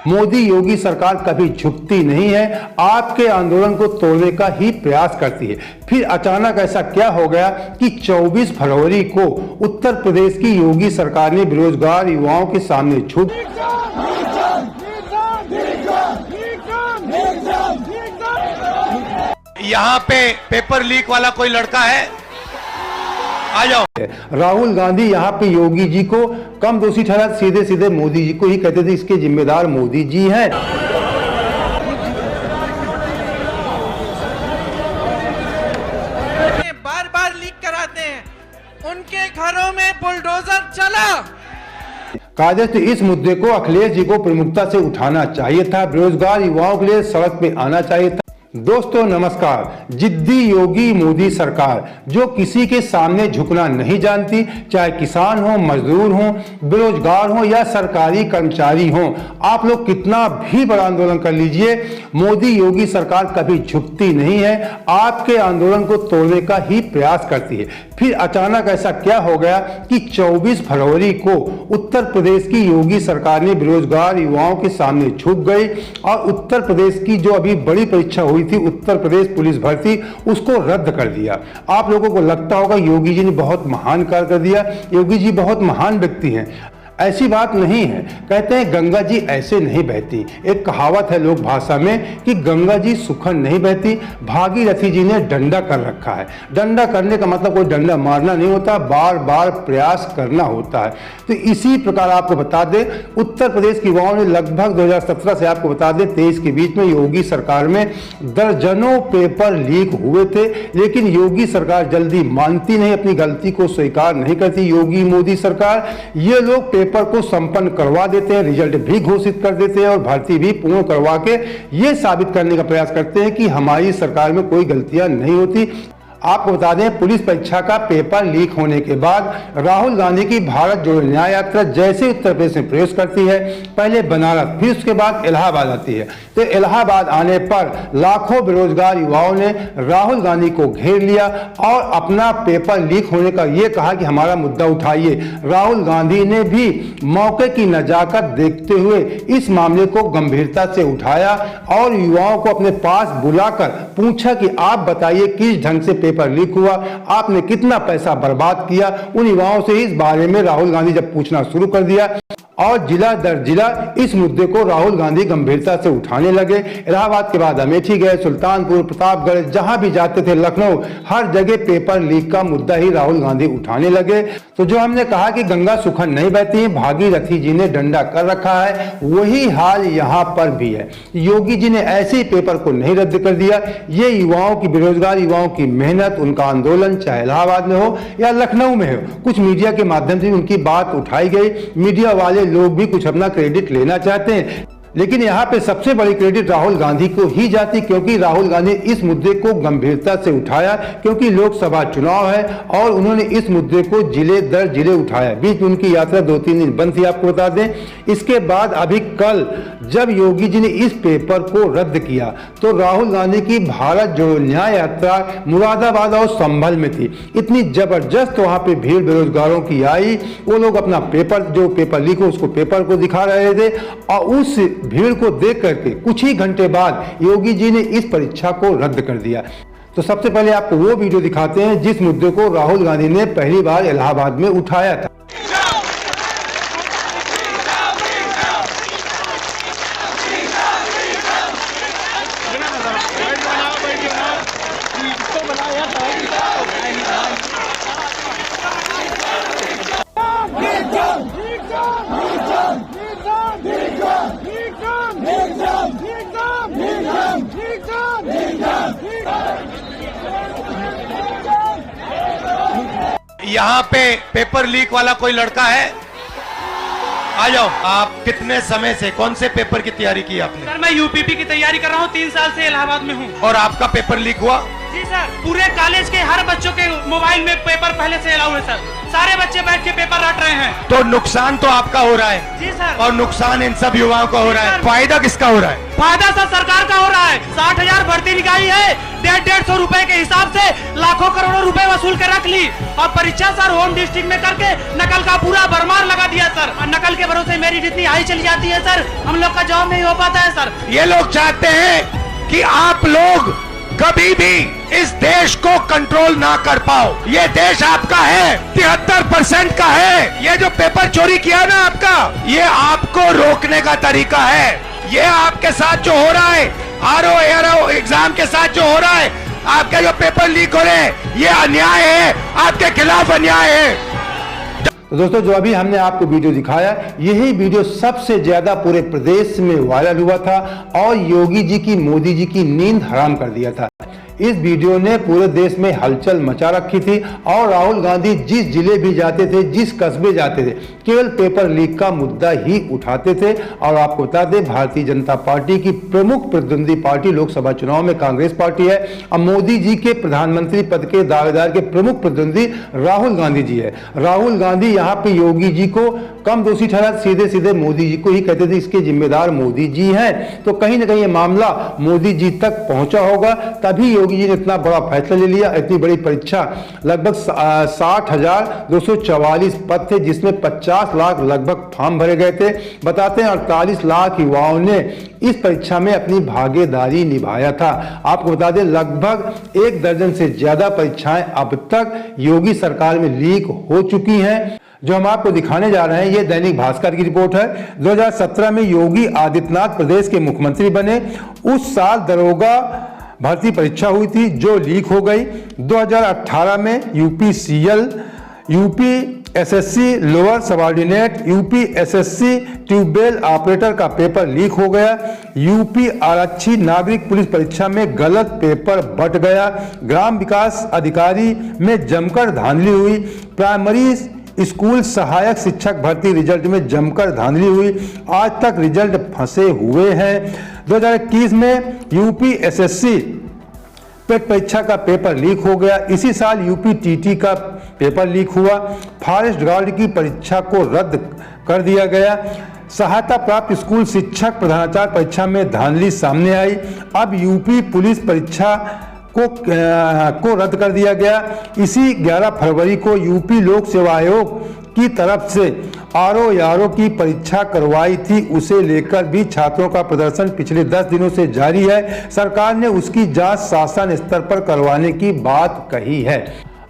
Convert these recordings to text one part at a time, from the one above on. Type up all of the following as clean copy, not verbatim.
मोदी योगी सरकार कभी झुकती नहीं है, आपके आंदोलन को तोड़ने का ही प्रयास करती है। फिर अचानक ऐसा क्या हो गया कि 24 फरवरी को उत्तर प्रदेश की योगी सरकार ने बेरोजगार युवाओं के सामने झुक यहाँ पे पेपर लीक वाला कोई लड़का है, आ जाओ। राहुल गांधी यहाँ पे योगी जी को कम दोषी ठहरा, सीधे सीधे मोदी जी को ही कहते थे इसके जिम्मेदार मोदी जी हैं। बार बार लीक कराते हैं, उनके घरों में बुलडोजर चला। काजल, तो इस मुद्दे को अखिलेश जी को प्रमुखता से उठाना चाहिए था, बेरोजगार युवाओं के लिए सड़क पे आना चाहिए था। दोस्तों नमस्कार। जिद्दी योगी मोदी सरकार जो किसी के सामने झुकना नहीं जानती, चाहे किसान हो, मजदूर हो, बेरोजगार हो या सरकारी कर्मचारी हो, आप लोग कितना भी बड़ा आंदोलन कर लीजिए, मोदी योगी सरकार कभी झुकती नहीं है, आपके आंदोलन को तोड़ने का ही प्रयास करती है। फिर अचानक ऐसा क्या हो गया कि 24 फरवरी को उत्तर प्रदेश की योगी सरकार ने बेरोजगार युवाओं के सामने झुक गई और उत्तर प्रदेश की जो अभी बड़ी परीक्षा हुई थी, उत्तर प्रदेश पुलिस भर्ती, उसको रद्द कर दिया। आप लोगों को लगता होगा योगी जी ने बहुत महान कार्य कर दिया, योगी जी बहुत महान व्यक्ति हैं। ऐसी बात नहीं है। कहते हैं गंगा जी ऐसे नहीं बहती। एक कहावत है लोक भाषा में कि गंगा जी सुखन नहीं बहती, भागीरथी जी ने डंडा कर रखा है। डंडा करने का मतलब कोई डंडा मारना नहीं होता, बार बार प्रयास करना होता है। तो इसी प्रकार आपको बता दें, उत्तर प्रदेश के युवाओं ने लगभग 2017 से आपको बता दें 23 के बीच में योगी सरकार में दर्जनों पेपर लीक हुए थे, लेकिन योगी सरकार जल्दी मानती नहीं, अपनी गलती को स्वीकार नहीं करती। योगी मोदी सरकार ये लोग पेपर को संपन्न करवा देते हैं, रिजल्ट भी घोषित कर देते हैं और भर्ती भी पूर्ण करवा के ये साबित करने का प्रयास करते हैं कि हमारी सरकार में कोई गलतियां नहीं होती। आपको बता दें, पुलिस परीक्षा का पेपर लीक होने के बाद राहुल गांधी की भारत जोड़ो न्याय यात्रा जैसे उत्तर प्रदेश में प्रवेश करती है, पहले बनारस फिर उसके बाद इलाहाबाद आती है। तो इलाहाबाद आने पर लाखों बेरोजगार युवाओं ने राहुल गांधी को घेर लिया और अपना पेपर लीक होने का ये कहा कि हमारा मुद्दा उठाइए। राहुल गांधी ने भी मौके की नजाकत देखते हुए इस मामले को गंभीरता से उठाया और युवाओं को अपने पास बुलाकर पूछा कि आप बताइए किस ढंग से पेपर लीक हुआ, आपने कितना पैसा बर्बाद किया। उन युवाओं से इस बारे में राहुल गांधी जब पूछना शुरू कर दिया और जिला दर जिला इस मुद्दे को राहुल गांधी गंभीरता से उठाने लगे। इलाहाबाद के बाद अमेठी गए, सुल्तानपुर, प्रतापगढ़, जहां भी जाते थे, लखनऊ, हर जगह पेपर लीक का मुद्दा ही राहुल गांधी उठाने लगे। तो जो हमने कहा कि गंगा सुखन नहीं बहती, भागीरथी जी ने डंडा कर रखा है, वही हाल यहाँ पर भी है। योगी जी ने ऐसे ही पेपर को नहीं रद्द कर दिया। ये युवाओं की, बेरोजगार युवाओं की मेहनत, उनका आंदोलन चाहे इलाहाबाद में हो या लखनऊ में हो, कुछ मीडिया के माध्यम से उनकी बात उठाई गई। मीडिया वाले लोग भी कुछ अपना क्रेडिट लेना चाहते हैं, लेकिन यहाँ पे सबसे बड़ी क्रेडिट राहुल गांधी को ही जाती, क्योंकि राहुल गांधी इस मुद्दे को गंभीरता से उठाया, क्योंकि लोकसभा चुनाव है और उन्होंने इस मुद्दे को जिले दर जिले उठाया। बीच में उनकी यात्रा 2-3 दिन बंद थी, आपको बता दें। इसके बाद अभी कल जब योगी जी ने इस पेपर को रद्द किया तो राहुल गांधी की भारत जोड़ो न्याय यात्रा मुरादाबाद और संभल में थी। इतनी जबरदस्त वहां पे भीड़ बेरोजगारों की आई, वो लोग अपना पेपर, जो पेपर लीक हो उसको, पेपर को दिखा रहे थे और उस भीड़ को देख करके कुछ ही घंटे बाद योगी जी ने इस परीक्षा को रद्द कर दिया। तो सबसे पहले आपको वो वीडियो दिखाते हैं जिस मुद्दे को राहुल गांधी ने पहली बार इलाहाबाद में उठाया था। यहाँ पे पेपर लीक वाला कोई लड़का है, आ जाओ। आप कितने समय से, कौन से पेपर की तैयारी की आपने? सर मैं यूपीपी की तैयारी कर रहा हूँ, 3 साल से इलाहाबाद में हूँ। और आपका पेपर लीक हुआ? जी सर, पूरे कॉलेज के हर बच्चों के मोबाइल में पेपर पहले से अलाउ है सर। सारे बच्चे बैठ के पेपर रट रहे हैं। तो नुकसान तो आपका हो रहा है। जी सर। और नुकसान इन सब युवाओं का हो रहा है, फायदा किसका हो रहा है? फायदा सर सरकार का हो रहा है। 60,000 भर्ती निकाली है, 150-150 रुपए के हिसाब से लाखों करोड़ों रुपए वसूल के रख ली और परीक्षा सर होम डिस्ट्रिक्ट में करके नकल का पूरा भरमार लगा दिया सर। और नकल के भरोसे मेरी जितनी हाई चली जाती है सर, हम लोग का जॉब नहीं हो पाता है सर। ये लोग चाहते हैं कि आप लोग कभी भी इस देश को कंट्रोल ना कर पाओ। ये देश आपका है, 73% का है। ये जो पेपर चोरी किया ना आपका, ये आपको रोकने का तरीका है। ये आपके साथ जो हो रहा है, आरओ एआरओ एग्जाम के साथ जो हो रहा है, आपके जो पेपर लीक हो रहे हैं, ये अन्याय है, आपके खिलाफ अन्याय है। तो दोस्तों, जो अभी हमने आपको वीडियो दिखाया, यही वीडियो सबसे ज्यादा पूरे प्रदेश में वायरल हुआ था और योगी जी की, मोदी जी की नींद हराम कर दिया था। इस वीडियो ने पूरे देश में हलचल मचा रखी थी और राहुल गांधी जिस जिले भी जाते थे, जिस कस्बे जाते थे, केवल पेपर लीक का मुद्दा ही उठाते थे। और आपको बता दें, भारतीय जनता पार्टी की प्रमुख प्रतिद्वंदी पार्टी लोकसभा चुनाव में कांग्रेस पार्टी है और मोदी जी के प्रधानमंत्री पद के दावेदार के प्रमुख प्रतिद्वंदी राहुल गांधी जी है। राहुल गांधी यहाँ पे योगी जी को कम दोषी ठहरा, सीधे सीधे मोदी जी को ही कहते थे इसके जिम्मेदार मोदी जी हैं। तो कहीं ना कहीं ये मामला मोदी जी तक पहुंचा होगा, तभी योगी जी ने इतना बड़ा फैसला ले लिया। इतनी बड़ी परीक्षा, लगभग 60,244 पद थे, जिसमें 50 लाख लगभग फॉर्म भरे गए थे। बताते हैं 48 लाख युवाओं ने इस परीक्षा में अपनी भागीदारी निभाया था। आपको बता दें, लगभग 1 दर्जन से ज्यादा परीक्षाएं अब तक योगी सरकार में लीक हो चुकी हैं। जो हम आपको दिखाने जा रहे हैं, ये दैनिक भास्कर की रिपोर्ट है। 2017 में योगी आदित्यनाथ प्रदेश के मुख्यमंत्री बने। उस साल दरोगा भर्ती परीक्षा हुई थी जो लीक हो गई। 2018 में UPCL, UPSSC lower subordinate, UPSSC tubewell operator का पेपर लीक हो गया। यूपी आरक्षी नागरिक पुलिस परीक्षा में गलत पेपर बंट गया। ग्राम विकास अधिकारी में जमकर धांधली हुई। प्राइमरी स्कूल सहायक शिक्षक भर्ती रिजल्ट में जमकर धांधली हुई। आज तक रिजल्ट फंसे हुए हैं। 2021 में यूपीएसएससी पेट परीक्षा का पेपर लीक हो गया। इसी साल यूपीटीटी का पेपर लीक हुआ। फॉरेस्ट गार्ड की परीक्षा को रद्द कर दिया गया। सहायता प्राप्त स्कूल शिक्षक प्रधानाचार्य परीक्षा में धांधली सामने आई। अब यूपी पुलिस परीक्षा को रद्द कर दिया गया। इसी 11 फरवरी को यूपी लोक सेवा आयोग की तरफ से आरओ की परीक्षा करवाई थी, उसे लेकर भी छात्रों का प्रदर्शन पिछले 10 दिनों से जारी है। सरकार ने उसकी जांच शासन स्तर पर करवाने की बात कही है।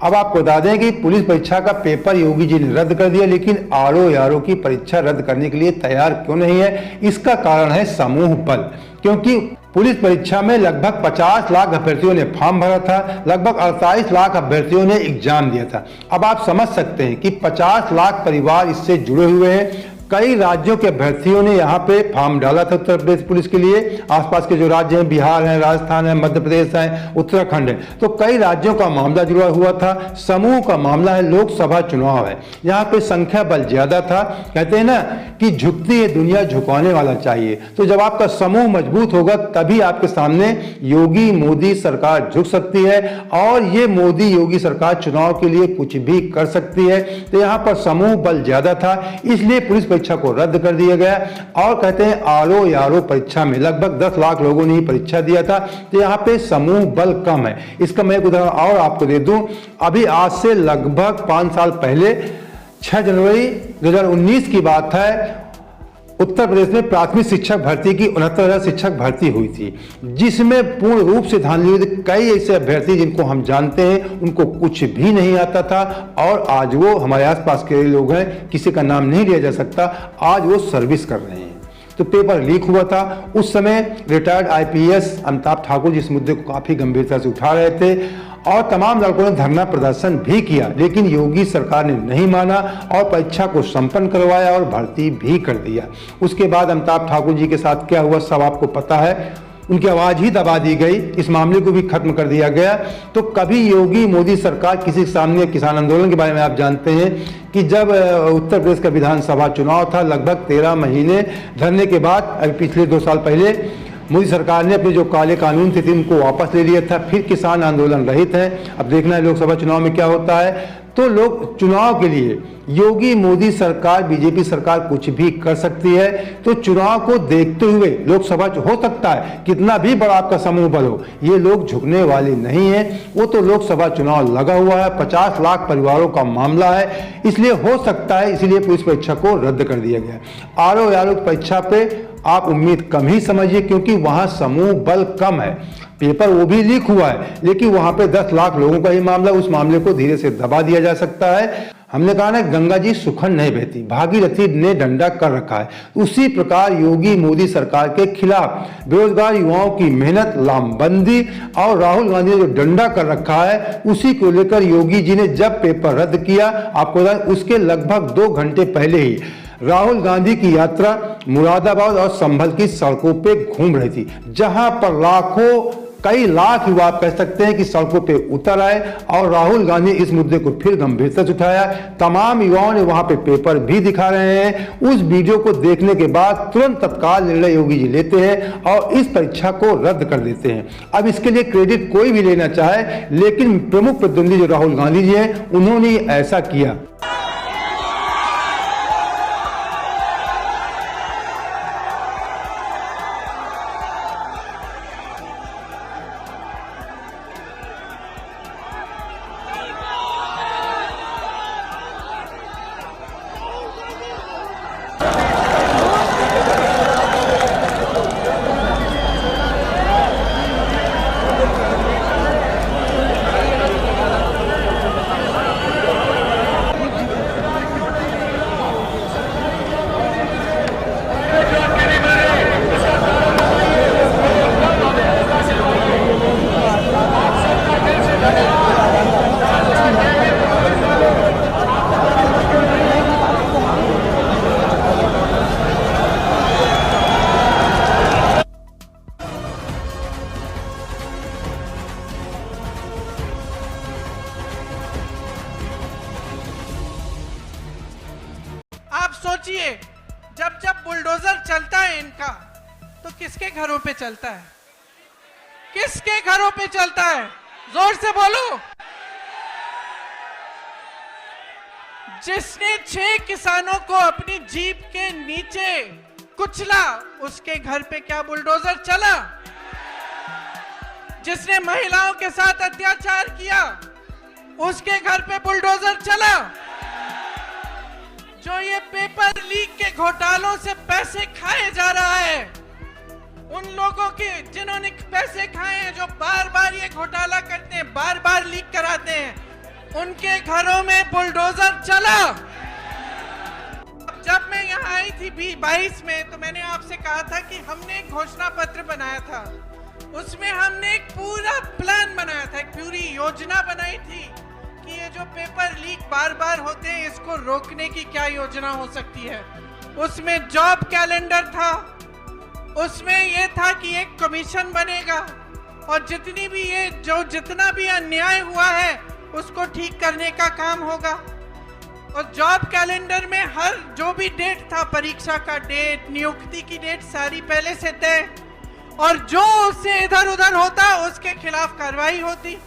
अब आपको बता दें कि पुलिस परीक्षा का पेपर योगी जी ने रद्द कर दिया, लेकिन आरओ की परीक्षा रद्द करने के लिए तैयार क्यों नहीं है? इसका कारण है समूह बल। क्योंकि पुलिस परीक्षा में लगभग 50 लाख अभ्यर्थियों ने फॉर्म भरा था, लगभग 48 लाख अभ्यर्थियों ने एग्जाम दिया था। अब आप समझ सकते हैं कि 50 लाख परिवार इससे जुड़े हुए हैं। कई राज्यों के अभ्यर्थियों ने यहाँ पे फॉर्म डाला था उत्तर प्रदेश पुलिस के लिए। आसपास के जो राज्य हैं, बिहार है, राजस्थान है, मध्य प्रदेश है, उत्तराखंड है, तो कई राज्यों का मामला जुड़ा हुआ था। समूह का मामला है, लोकसभा चुनाव है, यहाँ पे संख्या बल ज्यादा था। कहते हैं ना कि झुकती है दुनिया, झुकाने वाला चाहिए। तो जब आपका समूह मजबूत होगा तभी आपके सामने योगी मोदी सरकार झुक सकती है और ये मोदी योगी सरकार चुनाव के लिए कुछ भी कर सकती है। तो यहाँ पर समूह बल ज्यादा था, इसलिए पुलिस परीक्षा को रद्द कर दिया गया। और कहते हैं आरओ परीक्षा में लगभग 10 लाख लोगों ने ही परीक्षा दिया था, तो यहाँ पे समूह बल कम है। इसका मैं एक उदाहरण और आपको दे दूं। अभी आज से लगभग 5 साल पहले 6 जनवरी 2019 की बात है, उत्तर प्रदेश में प्राथमिक शिक्षक भर्ती की 69,000 शिक्षक भर्ती हुई थी, जिसमें पूर्ण रूप से धांधली हुई थी। कई ऐसे अभ्यर्थी जिनको हम जानते हैं, उनको कुछ भी नहीं आता था और आज वो हमारे आसपास के लोग हैं, किसी का नाम नहीं लिया जा सकता, आज वो सर्विस कर रहे हैं। तो पेपर लीक हुआ था। उस समय रिटायर्ड आईपीएस अमिताभ ठाकुर जी इस मुद्दे को काफी गंभीरता से उठा रहे थे और तमाम लड़कों ने धरना प्रदर्शन भी किया, लेकिन योगी सरकार ने नहीं माना और परीक्षा को संपन्न करवाया और भर्ती भी कर दिया। उसके बाद अमिताभ ठाकुर जी के साथ क्या हुआ सब आपको पता है। उनकी आवाज ही दबा दी गई, इस मामले को भी खत्म कर दिया गया। तो कभी योगी मोदी सरकार किसी के सामने, किसान आंदोलन के बारे में आप जानते हैं कि जब उत्तर प्रदेश का विधानसभा चुनाव था, लगभग 13 महीने धरने के बाद, अभी पिछले 2 साल पहले मोदी सरकार ने अपने जो काले कानून थे उनको वापस ले लिया था, फिर किसान आंदोलन रहित है। अब देखना है लोकसभा चुनाव में क्या होता है। तो लोग चुनाव के लिए योगी मोदी सरकार, बीजेपी सरकार कुछ भी कर सकती है। तो चुनाव को देखते हुए लोकसभा हो सकता है कितना भी बड़ा आपका समूह बल हो, ये लोग झुकने वाले नहीं है। वो तो लोकसभा चुनाव लगा हुआ है, 50 लाख परिवारों का मामला है, इसलिए हो सकता है, इसलिए पुलिस परीक्षा को रद्द कर दिया गया। आरओ परीक्षा पे आप उम्मीद कम ही समझिए, क्योंकि वहां समूह बल कम है। पेपर वो भी लीक हुआ है, लेकिन वहां पे 10 लाख लोगों का ही मामला, उस मामले को धीरे से दबा दिया जा सकता है। हमने कहा ना, गंगा जी सुखन नहीं बहती, भागीरथी ने डंडा कर रखा है। उसी प्रकार योगी मोदी सरकार के खिलाफ बेरोजगार युवाओं की मेहनत, लामबंदी और राहुल गांधी ने जो डंडा कर रखा है, उसी को लेकर योगी जी ने जब पेपर रद्द किया, आपको उसके लगभग 2 घंटे पहले ही राहुल गांधी की यात्रा मुरादाबाद और संभल की सड़कों पे घूम रही थी, जहां पर लाखों, कई लाख युवा आप कह सकते हैं कि सड़कों पे उतर आए और राहुल गांधी इस मुद्दे को फिर गंभीरता से उठाया। तमाम युवाओं ने वहां पे पेपर भी दिखा रहे हैं। उस वीडियो को देखने के बाद तुरंत तत्काल निर्णय योगी जी लेते हैं और इस परीक्षा को रद्द कर देते हैं। अब इसके लिए क्रेडिट कोई भी लेना चाहे, लेकिन प्रमुख प्रतिद्वंदी जो राहुल गांधी जी हैं, उन्होंने ऐसा किया। आप सोचिए, जब जब बुलडोजर चलता है इनका, तो किसके घरों पे चलता है? किसके घरों पे चलता है? जोर से बोलो। जिसने 6 किसानों को अपनी जीप के नीचे कुचला, उसके घर पे क्या बुलडोजर चला? जिसने महिलाओं के साथ अत्याचार किया, उसके घर पे बुलडोजर चला? जो ये पेपर लीक के घोटालों से पैसे खाए जा रहा है, उन लोगों के जिन्होंने पैसे खाए हैं, जो बार बार ये घोटाला करते हैं, बार बार लीक कराते हैं, उनके घरों में बुलडोजर चला। जब मैं यहाँ आई थी 22 में, तो मैंने आपसे कहा था कि हमने एक घोषणा पत्र बनाया था, उसमें हमने एक पूरा प्लान बनाया था, एक पूरी योजना बनाई थी कि ये जो पेपर लीक बार बार होते हैं, इसको रोकने की क्या योजना हो सकती है। उसमें जॉब कैलेंडर था, उसमें ये था कि एक कमीशन बनेगा और जितना भी अन्याय हुआ है उसको ठीक करने का काम होगा। और जॉब कैलेंडर में हर जो भी डेट था, परीक्षा का डेट, नियुक्ति की डेट, सारी पहले से तय, और जो उससे इधर उधर होता उसके खिलाफ कार्रवाई होती।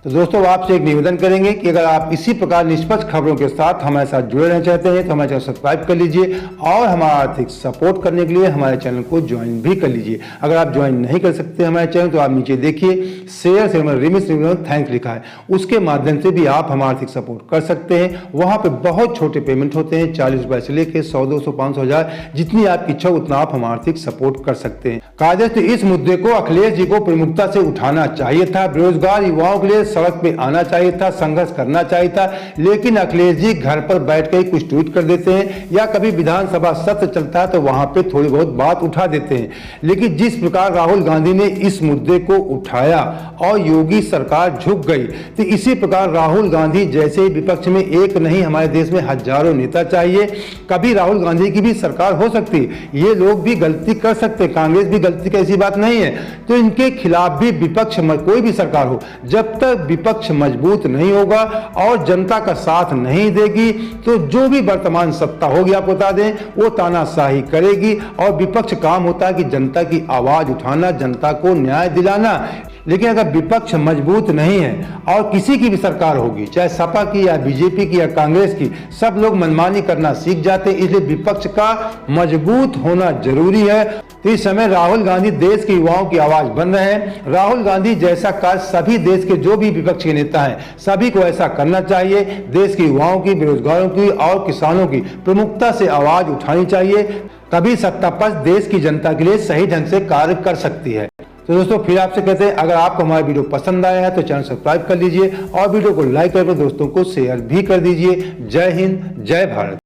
तो दोस्तों, आपसे एक निवेदन करेंगे कि अगर आप इसी प्रकार निष्पक्ष खबरों के साथ हमारे साथ जुड़े रहना चाहते हैं तो हमारे चैनल सब्सक्राइब कर लीजिए और हमारा आर्थिक सपोर्ट करने के लिए हमारे चैनल को ज्वाइन भी कर लीजिए। अगर आप ज्वाइन नहीं कर सकते हमारे चैनल, तो आप नीचे देखिए शेयर से रिमिस थैंक्स लिखा है, उसके माध्यम से भी आप हमारा आर्थिक सपोर्ट कर सकते हैं। वहाँ पर बहुत छोटे पेमेंट होते हैं, 40 रुपये से लेकर 100, 200, 500, 1000, जितनी आपकी इच्छा उतना आप हमारा आर्थिक सपोर्ट कर सकते हैं। कायदे से इस मुद्दे को अखिलेश जी को प्रमुखता से उठाना चाहिए था। बेरोजगार युवाओं के लिए सड़क पे आना चाहिए था, संघर्ष करना चाहिए था, लेकिन अखिलेश जी घर पर बैठ कर कुछ ट्वीट कर देते हैं या कभी विधानसभा सत्र चलता है तो वहां पे थोड़ी बहुत बात उठा देते हैं। लेकिन जिस प्रकार राहुल गांधी ने इस मुद्दे को उठाया और योगी सरकार झुक गई, तो इसी प्रकार राहुल गांधी जैसे विपक्ष में एक नहीं, हमारे देश में हजारों नेता चाहिए। कभी राहुल गांधी की भी सरकार हो सकती है, ये लोग भी गलती कर सकते, कांग्रेस भी गलती की ऐसी बात नहीं है, तो इनके खिलाफ भी विपक्ष कोई भी सरकार हो, जब तक विपक्ष मजबूत नहीं होगा और जनता का साथ नहीं देगी तो जो भी वर्तमान सत्ता होगी, आपको बता दें, वो तानाशाही करेगी। और विपक्ष काम होता है कि जनता की आवाज उठाना, जनता को न्याय दिलाना। लेकिन अगर विपक्ष मजबूत नहीं है और किसी की भी सरकार होगी, चाहे सपा की या बीजेपी की या कांग्रेस की, सब लोग मनमानी करना सीख जाते हैं। इसलिए विपक्ष का मजबूत होना जरूरी है। तो इस समय राहुल गांधी देश के युवाओं की आवाज बन रहे हैं। राहुल गांधी जैसा कार्य सभी देश के जो भी विपक्ष के नेता हैं, सभी को ऐसा करना चाहिए। देश के युवाओं की, बेरोजगारों की और किसानों की प्रमुखता से आवाज उठानी चाहिए, तभी सत्ता पक्ष देश की जनता के लिए सही ढंग से कार्य कर सकती है। तो दोस्तों फिर आपसे कहते हैं, अगर आपको हमारा वीडियो पसंद आया है तो चैनल सब्सक्राइब कर लीजिए और वीडियो को लाइक करके दोस्तों को शेयर भी कर दीजिए। जय हिंद, जय भारत।